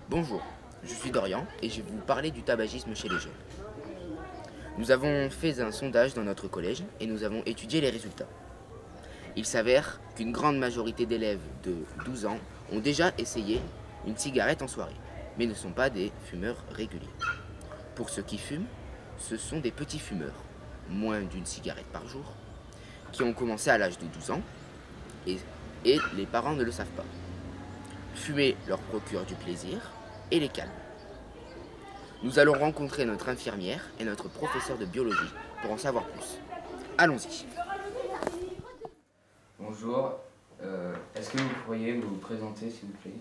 Bonjour, je suis Dorian et je vais vous parler du tabagisme chez les jeunes. Nous avons fait un sondage dans notre collège et nous avons étudié les résultats. Il s'avère qu'une grande majorité d'élèves de 12 ans ont déjà essayé une cigarette en soirée, mais ne sont pas des fumeurs réguliers. Pour ceux qui fument, ce sont des petits fumeurs, moins d'une cigarette par jour, qui ont commencé à l'âge de 12 ans et les parents ne le savent pas. Fumer leur procure du plaisir et les calme. Nous allons rencontrer notre infirmière et notre professeur de biologie pour en savoir plus. Allons-y. Bonjour, est-ce que vous pourriez vous présenter s'il vous plaît?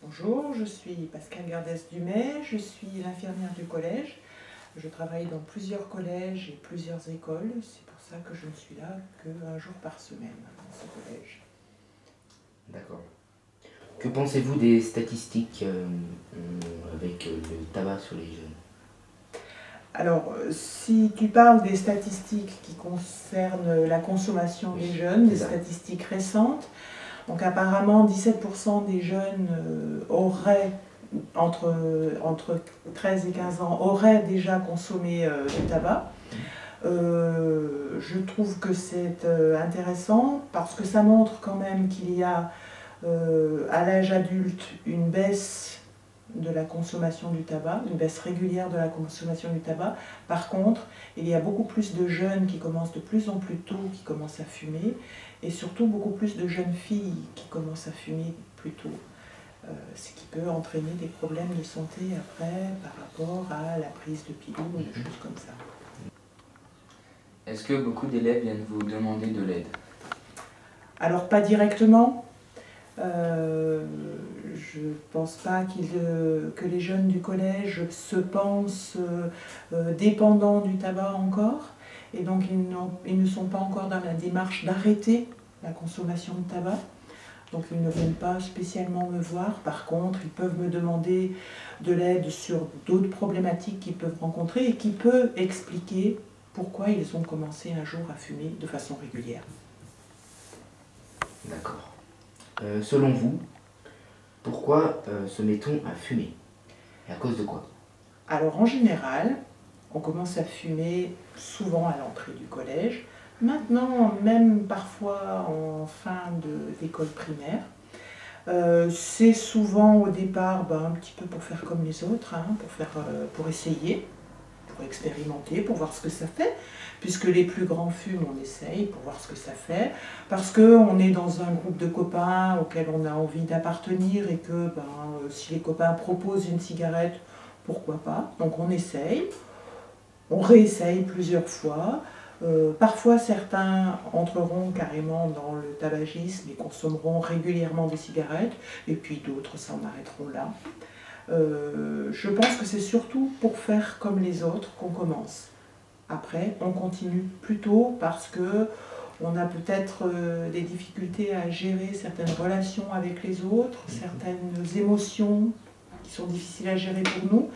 Bonjour, je suis Pascale Gardès-Dumais, je suis l'infirmière du collège. Je travaille dans plusieurs collèges et plusieurs écoles, c'est pour ça que je ne suis là qu'un jour par semaine dans ce collège. D'accord. Que pensez-vous des statistiques avec le tabac sur les jeunes? Alors, si tu parles des statistiques qui concernent la consommation des jeunes, des statistiques récentes, donc apparemment 17% des jeunes auraient, entre 13 et 15 ans, auraient déjà consommé du tabac. Je trouve que c'est intéressant parce que ça montre quand même qu'il y a à l'âge adulte une baisse de la consommation du tabac, une baisse régulière de la consommation du tabac. Par contre, il y a beaucoup plus de jeunes qui commencent de plus en plus tôt, qui commencent à fumer, et surtout beaucoup plus de jeunes filles qui commencent à fumer plus tôt. Ce qui peut entraîner des problèmes de santé après par rapport à la prise de pilule ou des choses comme ça. Est-ce que beaucoup d'élèves viennent vous demander de l'aide? Alors pas directement. Je ne pense pas que les jeunes du collège se pensent dépendants du tabac encore, et donc ils ne sont pas encore dans la démarche d'arrêter la consommation de tabac. Donc ils ne viennent pas spécialement me voir. Par contre, ils peuvent me demander de l'aide sur d'autres problématiques qu'ils peuvent rencontrer et qui peuvent expliquer pourquoi ils ont commencé un jour à fumer de façon régulière. D'accord. Selon vous, pourquoi se met-on à fumer? Et à cause de quoi? Alors en général, on commence à fumer souvent à l'entrée du collège. Maintenant, même parfois en fin d'école primaire. C'est souvent au départ un petit peu pour faire comme les autres, pour essayer, pour expérimenter, pour voir ce que ça fait. Puisque les plus grands fument, on essaye pour voir ce que ça fait. Parce qu'on est dans un groupe de copains auquel on a envie d'appartenir et que si les copains proposent une cigarette, pourquoi pas. Donc on essaye, on réessaye plusieurs fois. Parfois certains entreront carrément dans le tabagisme et consommeront régulièrement des cigarettes, et puis d'autres s'en arrêteront là. Je pense que c'est surtout pour faire comme les autres qu'on commence. Après, on continue plus tôt parce qu'on a peut-être des difficultés à gérer certaines relations avec les autres, certaines émotions qui sont difficiles à gérer pour nous.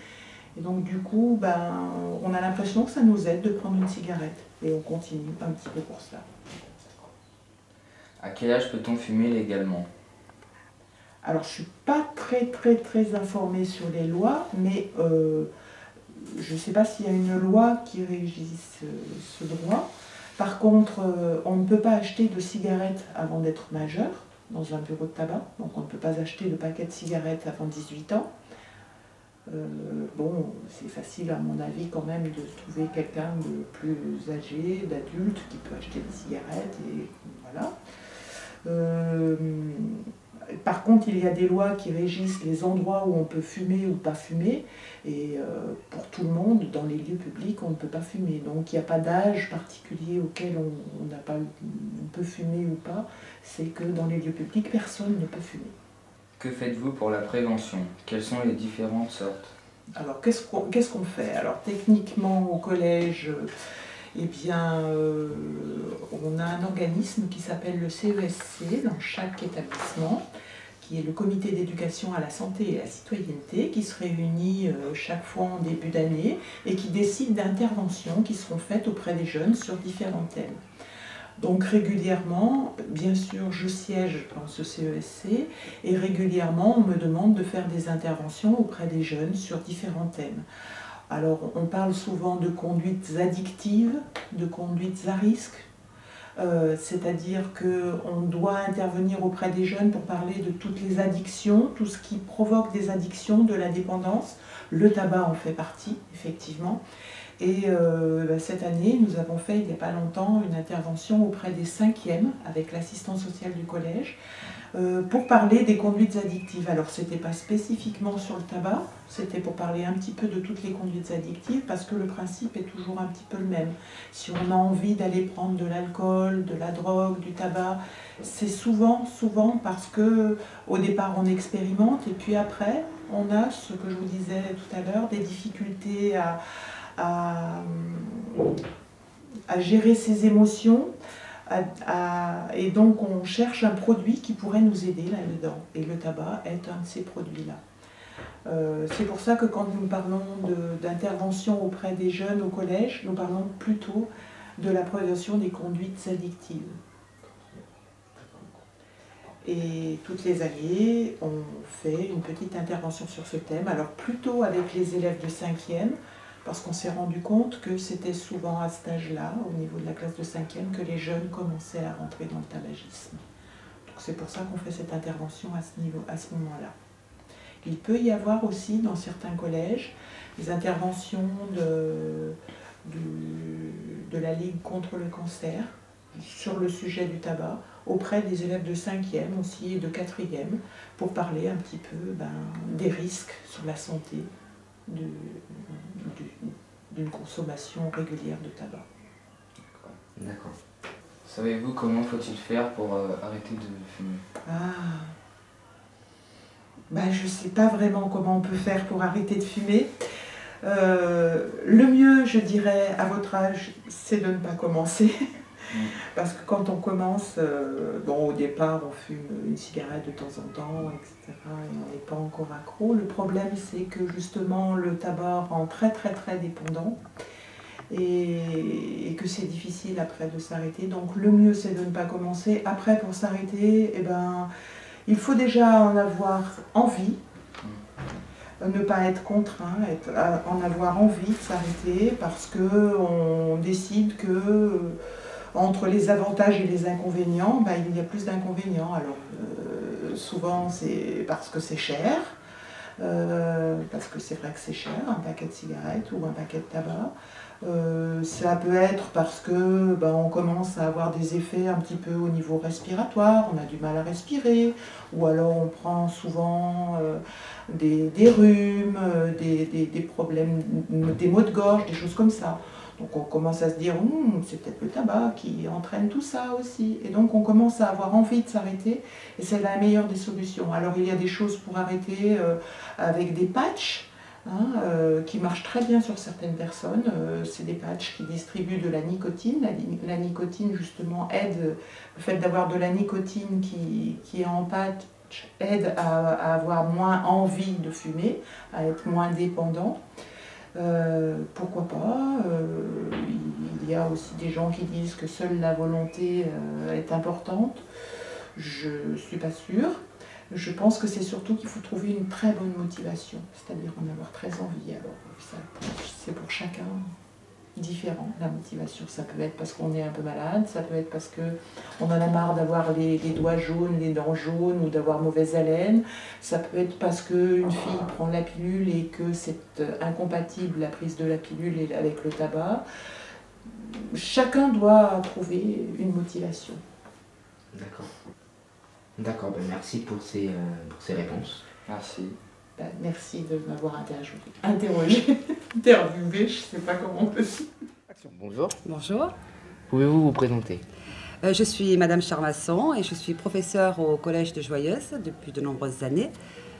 Et donc du coup, on a l'impression que ça nous aide de prendre une cigarette. Et on continue un petit peu pour cela. À quel âge peut-on fumer légalement? Alors je ne suis pas très informée sur les lois, mais je ne sais pas s'il y a une loi qui régisse ce droit. Par contre, on ne peut pas acheter de cigarettes avant d'être majeur dans un bureau de tabac. Donc on ne peut pas acheter de paquet de cigarettes avant 18 ans. C'est facile à mon avis quand même de trouver quelqu'un de plus âgé, d'adulte, qui peut acheter des cigarettes, et voilà. Par contre, il y a des lois qui régissent les endroits où on peut fumer ou pas fumer, et pour tout le monde, dans les lieux publics, on ne peut pas fumer. Donc il n'y a pas d'âge particulier auquel on peut fumer ou pas, c'est que dans les lieux publics, personne ne peut fumer. Que faites-vous pour la prévention? Quelles sont les différentes sortes? Alors qu'est-ce qu'on fait? Alors techniquement au collège, on a un organisme qui s'appelle le CESC dans chaque établissement, qui est le comité d'éducation à la santé et à la citoyenneté, qui se réunit chaque fois en début d'année et qui décide d'interventions qui seront faites auprès des jeunes sur différents thèmes. Donc régulièrement, bien sûr, je siège dans ce CESC et régulièrement, on me demande de faire des interventions auprès des jeunes sur différents thèmes. Alors, on parle souvent de conduites addictives, de conduites à risque, c'est-à-dire qu'on doit intervenir auprès des jeunes pour parler de toutes les addictions, tout ce qui provoque des addictions, de la dépendance. Le tabac en fait partie, effectivement. Et cette année, nous avons fait, il n'y a pas longtemps, une intervention auprès des 5e avec l'assistant social du collège pour parler des conduites addictives. Alors, ce n'était pas spécifiquement sur le tabac, c'était pour parler un petit peu de toutes les conduites addictives parce que le principe est toujours un petit peu le même. Si on a envie d'aller prendre de l'alcool, de la drogue, du tabac, c'est souvent parce que au départ on expérimente et puis après on a, ce que je vous disais tout à l'heure, des difficultés à gérer ses émotions, et donc on cherche un produit qui pourrait nous aider là-dedans. Et le tabac est un de ces produits-là. C'est pour ça que quand nous parlons d'intervention auprès des jeunes au collège, nous parlons plutôt de la prévention des conduites addictives. Et toutes les années, on fait une petite intervention sur ce thème, alors plutôt avec les élèves de 5e, parce qu'on s'est rendu compte que c'était souvent à cet âge-là, au niveau de la classe de 5e, que les jeunes commençaient à rentrer dans le tabagisme. Donc c'est pour ça qu'on fait cette intervention à ce moment-là. Il peut y avoir aussi dans certains collèges des interventions de la Ligue contre le cancer sur le sujet du tabac auprès des élèves de 5e aussi et de 4e pour parler un petit peu des risques sur la santé d'une consommation régulière de tabac. D'accord. Savez-vous comment faut-il faire pour arrêter de fumer? Je ne sais pas vraiment comment on peut faire pour arrêter de fumer. Le mieux, je dirais, à votre âge, c'est de ne pas commencer. Parce que quand on commence, au départ, on fume une cigarette de temps en temps, etc. Et on n'est pas encore accro. Le problème, c'est que justement, le tabac rend très très très dépendant. Et que c'est difficile après de s'arrêter. Donc le mieux, c'est de ne pas commencer. Après, pour s'arrêter, il faut déjà en avoir envie, ne pas être contraint, en avoir envie de s'arrêter parce qu'on décide que entre les avantages et les inconvénients, il y a plus d'inconvénients. Alors souvent c'est parce que c'est cher, parce que c'est vrai que c'est cher, un paquet de cigarettes ou un paquet de tabac. Ça peut être parce que on commence à avoir des effets un petit peu au niveau respiratoire, on a du mal à respirer, ou alors on prend souvent des rhumes, des problèmes, des maux de gorge, des choses comme ça. Donc on commence à se dire, c'est peut-être le tabac qui entraîne tout ça aussi. Et donc on commence à avoir envie de s'arrêter, et c'est la meilleure des solutions. Alors il y a des choses pour arrêter avec des patchs, qui marchent très bien sur certaines personnes. C'est des patchs qui distribuent de la nicotine. La nicotine, justement, aide, le fait d'avoir de la nicotine qui est en patch, aide à avoir moins envie de fumer, à être moins dépendant. Pourquoi pas. Il y a aussi des gens qui disent que seule la volonté est importante. Je ne suis pas sûre. Je pense que c'est surtout qu'il faut trouver une très bonne motivation, c'est-à-dire en avoir très envie. Alors c'est pour chacun différent, la motivation. Ça peut être parce qu'on est un peu malade, ça peut être parce qu'on en a marre d'avoir les doigts jaunes, les dents jaunes ou d'avoir mauvaise haleine. Ça peut être parce qu'une fille prend la pilule et que c'est incompatible la prise de la pilule avec le tabac. Chacun doit trouver une motivation. D'accord. D'accord, merci pour ces réponses. Merci. Merci de m'avoir interviewé, je ne sais pas comment on peut dire. Bonjour. Bonjour. Pouvez-vous vous présenter? Je suis Madame Charmasson et je suis professeure au Collège de Joyeuse depuis de nombreuses années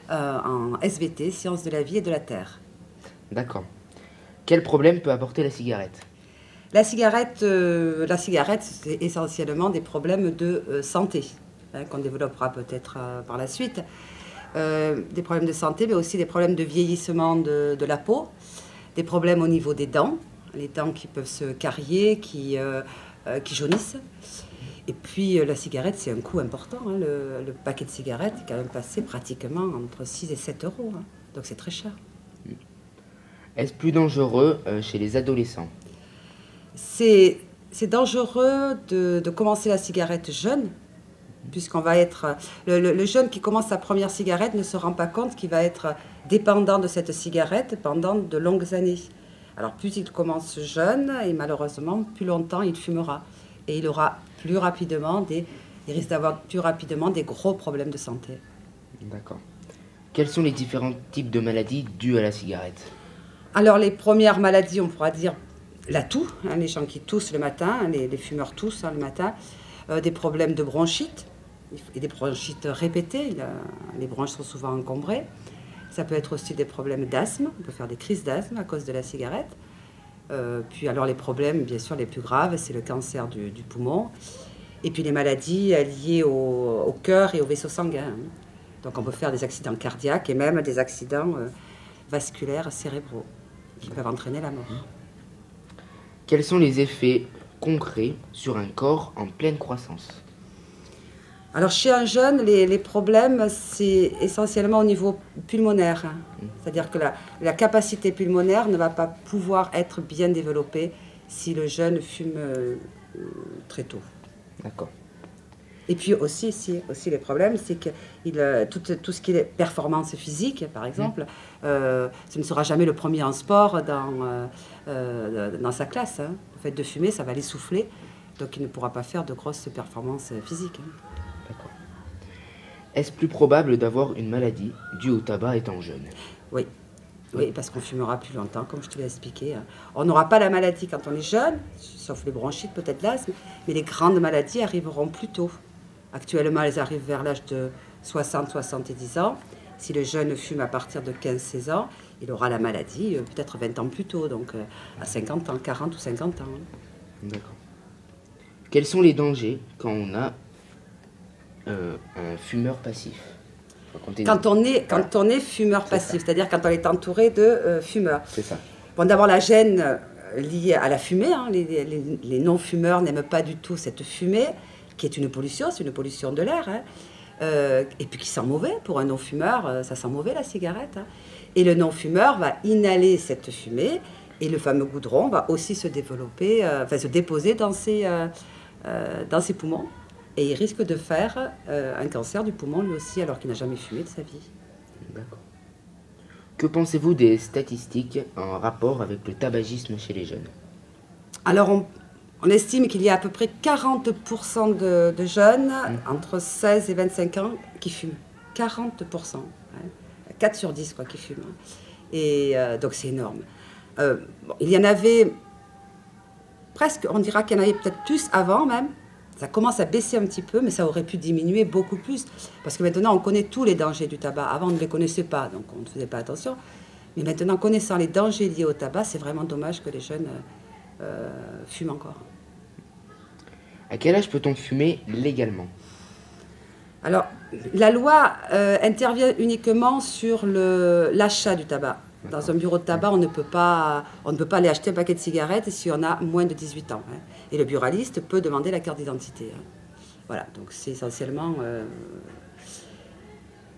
en SVT, Sciences de la vie et de la terre. D'accord. Quel problème peut apporter la cigarette? La cigarette, c'est essentiellement des problèmes de santé, qu'on développera peut-être par la suite. Des problèmes de santé, mais aussi des problèmes de vieillissement de la peau, des problèmes au niveau des dents, les dents qui peuvent se carier, qui jaunissent, Et puis la cigarette, c'est un coût important. Hein. Le paquet de cigarettes est quand même passé pratiquement entre 6 et 7 euros. Hein. Donc c'est très cher. Est-ce plus dangereux chez les adolescents? C'est dangereux de commencer la cigarette jeune, puisqu'on va être... Le jeune qui commence sa première cigarette ne se rend pas compte qu'il va être dépendant de cette cigarette pendant de longues années. Alors plus il commence jeune, et malheureusement, plus longtemps il fumera. Et il aura plus rapidement il risque d'avoir plus rapidement des gros problèmes de santé. D'accord. Quels sont les différents types de maladies dues à la cigarette? Alors les premières maladies, on pourra dire la toux, hein, les gens qui toussent le matin, hein, les fumeurs toussent le matin, des problèmes de bronchite, et des bronchites répétées, les bronches sont souvent encombrées. Ça peut être aussi des problèmes d'asthme, on peut faire des crises d'asthme à cause de la cigarette. Puis alors les problèmes, bien sûr, les plus graves, c'est le cancer du poumon. Et puis les maladies liées au cœur et au vaisseau sanguin. Donc on peut faire des accidents cardiaques et même des accidents vasculaires cérébraux qui peuvent entraîner la mort. Quels sont les effets concrets sur un corps en pleine croissance? Alors chez un jeune, les problèmes, c'est essentiellement au niveau pulmonaire. C'est-à-dire que la capacité pulmonaire ne va pas pouvoir être bien développée si le jeune fume très tôt. D'accord. Et puis aussi les problèmes, c'est que tout ce qui est performance physique, par exemple, ce ne sera jamais le premier en sport dans sa classe. Hein. Le fait de fumer, ça va l'essouffler, donc il ne pourra pas faire de grosses performances physiques. Hein. D'accord. Est-ce plus probable d'avoir une maladie due au tabac étant jeune? Oui. Oui, parce qu'on fumera plus longtemps, comme je te l'ai expliqué. On n'aura pas la maladie quand on est jeune, sauf les bronchites, peut-être l'asthme, mais les grandes maladies arriveront plus tôt. Actuellement, elles arrivent vers l'âge de 60-70 ans. Si le jeune fume à partir de 15-16 ans, il aura la maladie peut-être 20 ans plus tôt, donc à 50 ans, 40 ou 50 ans. D'accord. Quels sont les dangers quand on a un fumeur passif? Quand on est fumeur passif, c'est-à-dire quand on est entouré de fumeurs. C'est ça. Bon, d'abord, la gêne liée à la fumée. Hein. Les non-fumeurs n'aiment pas du tout cette fumée, qui est une pollution, c'est une pollution de l'air. Hein. Et puis qui sent mauvais. Pour un non-fumeur, ça sent mauvais la cigarette. Hein. Et le non-fumeur va inhaler cette fumée, et le fameux goudron va aussi se développer, se déposer dans ses poumons. Et il risque de faire un cancer du poumon lui aussi, alors qu'il n'a jamais fumé de sa vie. D'accord. Que pensez-vous des statistiques en rapport avec le tabagisme chez les jeunes? Alors, on estime qu'il y a à peu près 40% de jeunes entre 16 et 25 ans qui fument. 40%. Hein. 4 sur 10 qui fument. Et donc, c'est énorme. Il y en avait presque, on dira qu'il y en avait peut-être plus avant même. Ça commence à baisser un petit peu, mais ça aurait pu diminuer beaucoup plus. Parce que maintenant, on connaît tous les dangers du tabac. Avant, on ne les connaissait pas, donc on ne faisait pas attention. Mais maintenant, connaissant les dangers liés au tabac, c'est vraiment dommage que les jeunes fument encore. À quel âge peut-on fumer légalement? Alors, la loi intervient uniquement sur l'achat du tabac. Dans un bureau de tabac, on ne peut pas aller acheter un paquet de cigarettes si on a moins de 18 ans. Hein. Et le buraliste peut demander la carte d'identité. Hein. Voilà, donc c'est essentiellement...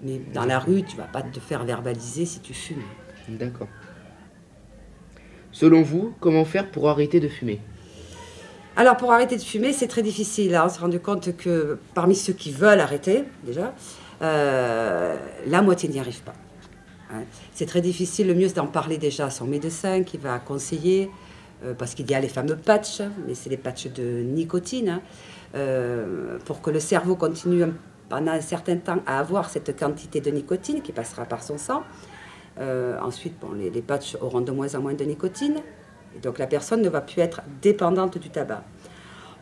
Mais dans la rue, tu ne vas pas te faire verbaliser si tu fumes. D'accord. Selon vous, comment faire pour arrêter de fumer? Alors, pour arrêter de fumer, c'est très difficile. Hein. On s'est rendu compte que parmi ceux qui veulent arrêter, déjà, la moitié n'y arrive pas. Hein. C'est très difficile. Le mieux, c'est d'en parler déjà à son médecin qui va conseiller, parce qu'il y a les fameux patchs, mais c'est les patchs de nicotine, hein, pour que le cerveau continue pendant un certain temps à avoir cette quantité de nicotine qui passera par son sang. Ensuite, bon, les patchs auront de moins en moins de nicotine. Et donc la personne ne va plus être dépendante du tabac.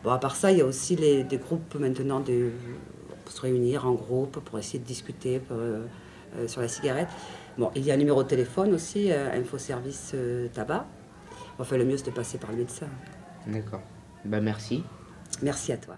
Bon, à part ça, il y a aussi des groupes maintenant, pour se réunir en groupe, pour essayer de discuter sur la cigarette. Bon, il y a un numéro de téléphone aussi, Infoservice Tabac. Enfin, le mieux, c'est de passer par le médecin. D'accord. Merci. Merci à toi.